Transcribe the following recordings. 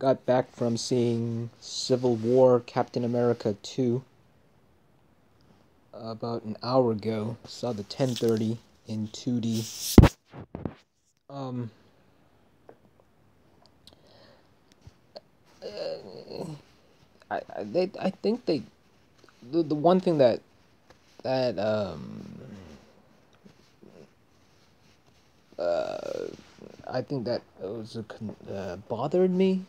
got back from seeing Civil War Captain America 2 about an hour ago. Saw the 10:30 in 2D. Um, I think the one thing that uh I think that was bothered me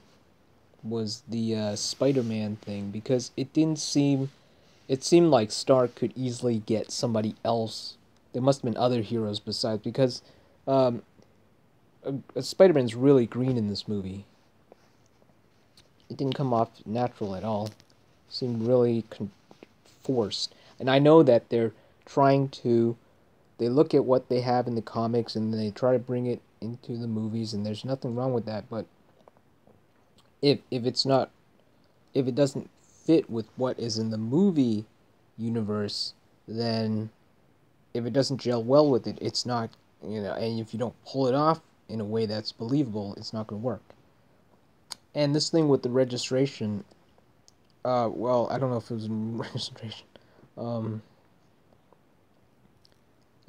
was the Spider-Man thing, because it seemed like Stark could easily get somebody else. There must have been other heroes besides, because um, Spider-Man's really green in this movie. It didn't come off natural at all. It seemed really forced. And I know that they're trying to. They look at what they have in the comics and they try to bring it into the movies, and there's nothing wrong with that. But if it's not, if it doesn't fit with what is in the movie universe, then if it doesn't gel well with it, it's not, and if you don't pull it off in a way that's believable, it's not going to work. And this thing with the registration, well, I don't know if it was registration. Um,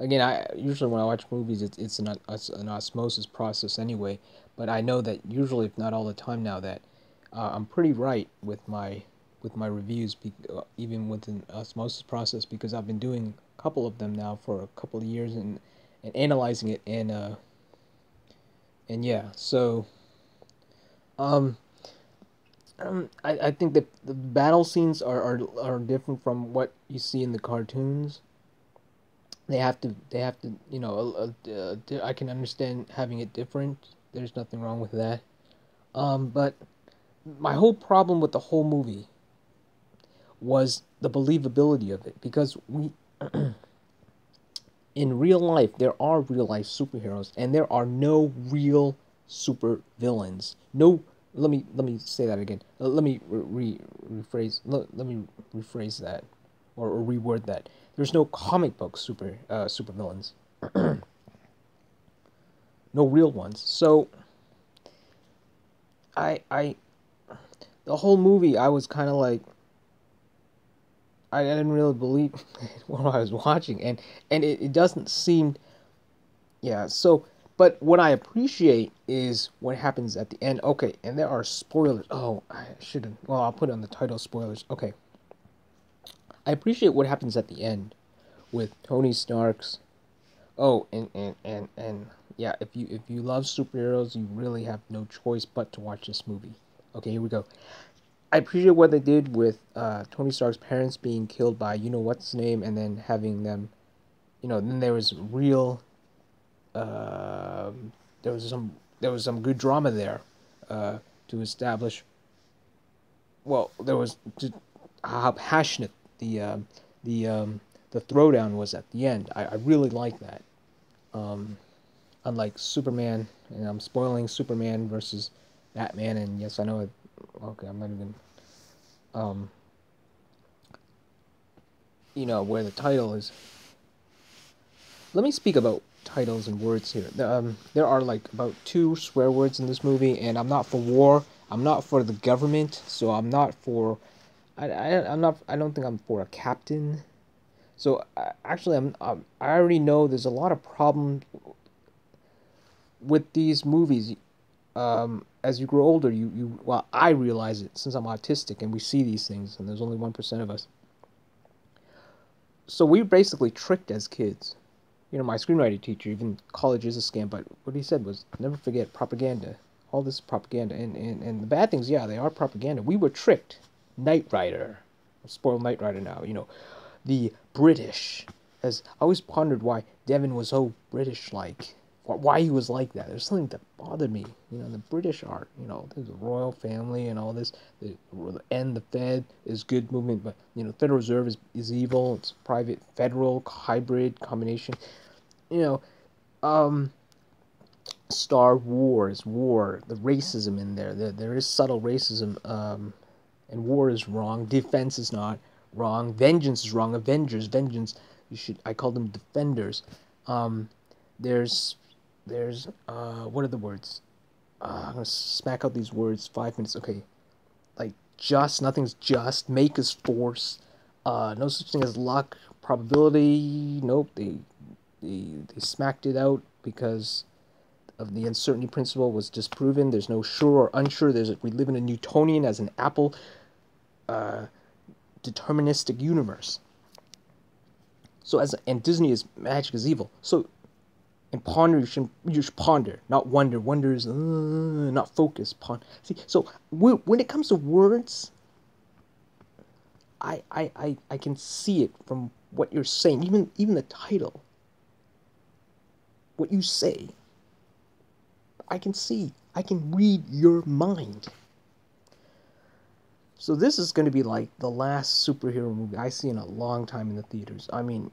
Again, I usually when I watch movies, it's an osmosis process anyway. But I know that usually, if not all the time now, that I'm pretty right with my reviews, even with an osmosis process, because I've been doing a couple of them now for a couple of years, and analyzing it, and yeah. So um, I think that the battle scenes are different from what you see in the cartoons. They have to, I can understand having it different. There's nothing wrong with that. But my whole problem with the whole movie was the believability of it, because we in real life there are real life superheroes, and there are no real super villains. No, let me say that again. Let me rephrase. Let me rephrase that, or reword that. There's no comic book super villains. No real ones. So I the whole movie I was kind of like, I didn't really believe what I was watching, and it doesn't seem, yeah. So, but what I appreciate is what happens at the end. Okay, and there are spoilers. Oh, I should have. Well, I'll put it on the title, spoilers. Okay, I appreciate what happens at the end with Tony Stark's. Oh, and yeah, if you love superheroes, you really have no choice but to watch this movie. Okay, here we go. I appreciate what they did with Tony Stark's parents being killed by what's his name, and then having them. Then there was real. Um there was some good drama there, to establish. Well, there was just how passionate the the throwdown was at the end. I really like that. Um, Unlike Superman, and I'm spoiling Superman versus Batman, and yes, I know it. Okay, I'm not even. Um, where the title is. Let me speak about titles and words here. There are like about two swear words in this movie, and I'm not for war. I'm not for the government, so I'm not for. I'm not. I don't think I'm for a captain. So actually, I already know there's a lot of problem with these movies. As you grow older, well, I realize it since I'm autistic, and we see these things, and there's only 1% of us. So we were basically tricked as kids. My screenwriting teacher, even college is a scam, but what he said was, never forget propaganda. All this propaganda. And the bad things, yeah, they are propaganda. We were tricked. Knight Rider. Spoiled Knight Rider now. The British. As I always pondered why Devon was so British-like. Why he was like that. There's something that bothered me. The British art. There's a royal family and all this. The Fed is good movement, but Federal Reserve is evil. It's private, federal, hybrid combination. you know, um, Star Wars, war, the racism in there. There is subtle racism, and war is wrong. Defense is not wrong. Vengeance is wrong. Avengers, vengeance. I call them defenders. Um, there's, what are the words? I'm gonna smack out these words. 5 minutes. Okay, like just, nothing's just. Make is force. No such thing as luck. Probability. Nope. They smacked it out because of the uncertainty principle was disproven. There's no sure or unsure. We live in a Newtonian as an apple deterministic universe. So and Disney is magic is evil. So and ponder, you should ponder, not wonder. Wonder is not focus. See, so when it comes to words, I can see it from what you're saying. Even the title, what you say, I can see. I can read your mind. So this is going to be like the last superhero movie I see in a long time in the theaters. I mean,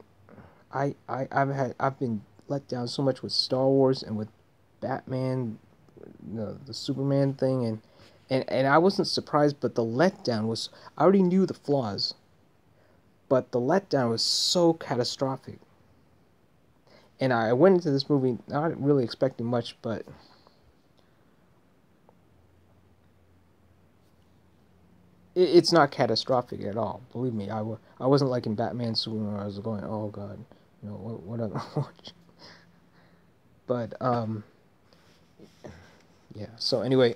I've been let down so much with Star Wars and with Batman, the Superman thing, and I wasn't surprised, but the letdown was, I already knew the flaws, but the letdown was so catastrophic. And I went into this movie not really expecting much, but it's not catastrophic at all. Believe me, I wasn't like in Batman Superman where I was going, oh god, what other watch. But yeah. So anyway,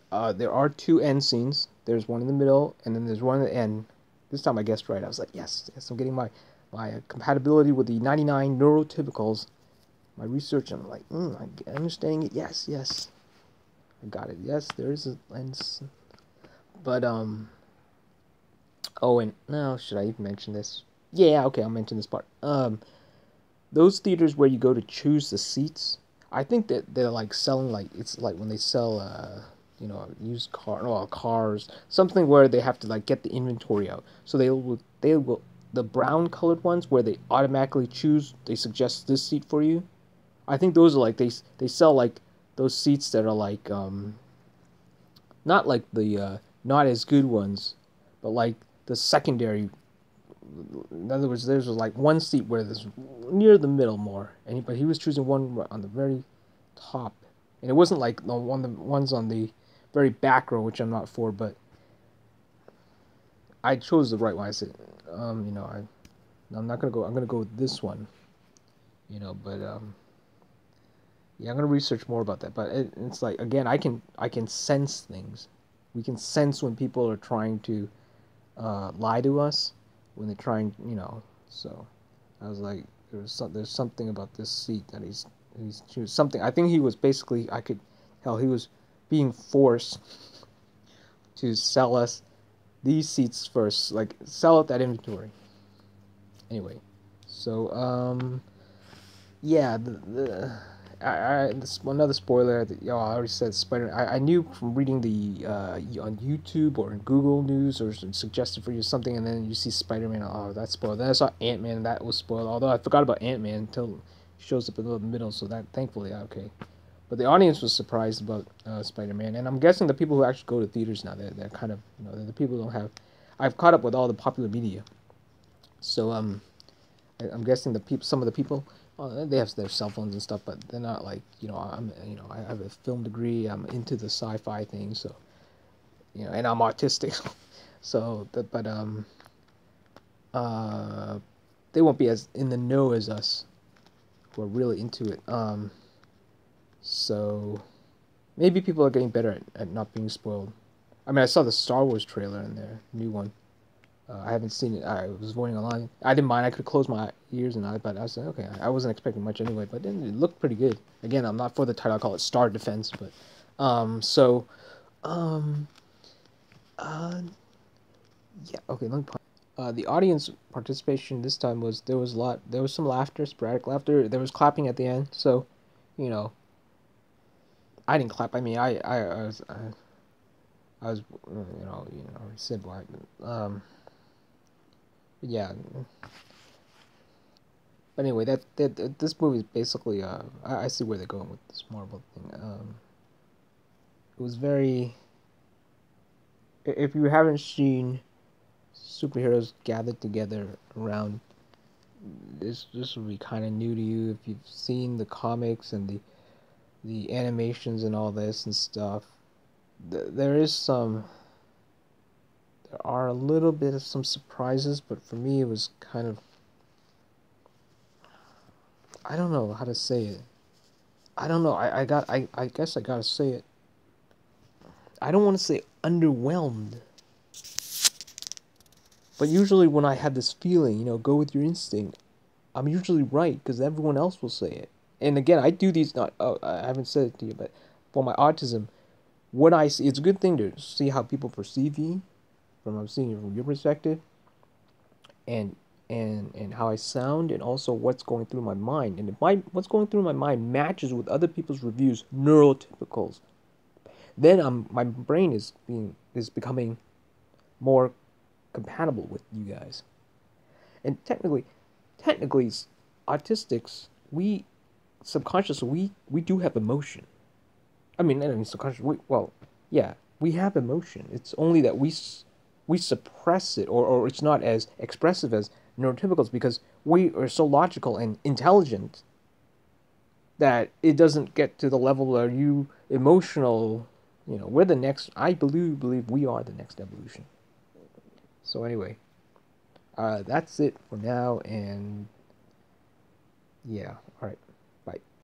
there are two end scenes. There's one in the middle, and then there's one at the end. This time I guessed right. I was like, yes, yes, I'm getting my compatibility with the 99 neurotypicals. My research, I'm like, I'm understanding it. Yes, yes, I got it. Yes, there is a lens. But oh, and no, should I even mention this? Yeah, okay, I'll mention this part. Those theaters where you go to choose the seats, I think that they're like selling, like it's like when they sell used cars, something where they have to like get the inventory out. So they will the brown colored ones where they automatically choose, they suggest this seat for you. I think those are like they sell like those seats that are like not like the not as good ones, but like the secondary. In other words, there's like one seat where there's near the middle more, but he was choosing one on the very top, and it wasn't like the ones on the very back row, which I'm not for, but I chose the right one. I said, I'm not gonna go. I'm gonna go with this one, but yeah, I'm gonna research more about that. But it's like, again, I can sense things. We can sense when people are trying to lie to us, when they're trying, So I was like, there's something about this seat that he's choosing something. I think he was basically, I could tell he was being forced to sell us these seats first, like sell out that inventory. Anyway, so yeah, this another spoiler. I already said Spider. I knew from reading the on YouTube or in Google News or suggested for you something, and then you see Spider-Man. Oh, that's spoiled. Then I saw Ant-Man, and that was spoiled. Although I forgot about Ant-Man until he shows up in the middle, so that thankfully okay. But the audience was surprised about Spider-Man, and I'm guessing the people who actually go to theaters now, they're kind of, they're the people who don't have. I've caught up with all the popular media, so I'm guessing some of the people, they have their cell phones and stuff, but they're not like, I have a film degree, I'm into the sci-fi thing, so, and I'm autistic, so uh, they won't be as in the know as us, who are really into it. So maybe people are getting better at not being spoiled. I mean, I saw the Star Wars trailer in there, new one. I haven't seen it. I was voting online. I didn't mind. I could close my ears and eyes, but I was like, okay. I wasn't expecting much anyway, but it looked pretty good. Again, I'm not for the title. I call it Star Defense, but um, uh, yeah. Okay, let me. The audience participation this time was, there was some laughter, sporadic laughter. There was clapping at the end, so, you know, I didn't clap. I mean, I was, I said why. Yeah. But anyway, this movie is basically, I see where they're going with this Marvel thing. It was very. If you haven't seen superheroes gathered together around, this will be kind of new to you. If you've seen the comics and the animations and all this and stuff. There is some. There are a little bit of some surprises, but for me, it was kind of. I don't know how to say it. I don't know. I guess I gotta say it. I don't want to say underwhelmed. But usually when I have this feeling, go with your instinct, I'm usually right because everyone else will say it. And again, I do these not. Oh, I haven't said it to you, but for my autism, what I see, it's a good thing to see how people perceive you from I'm seeing it from your perspective, and and how I sound, and also what's going through my mind. And if what's going through my mind matches with other people's reviews, neurotypicals, then my brain is becoming more compatible with you guys. And technically, autistics, we subconsciously we do have emotion. I mean subconscious. Well, yeah, we have emotion. It's only that we suppress it, or it's not as expressive as neurotypicals because we are so logical and intelligent that it doesn't get to the level where you emotional. We're the next. I believe we are the next evolution. So anyway, that's it for now, and yeah, all right, bye.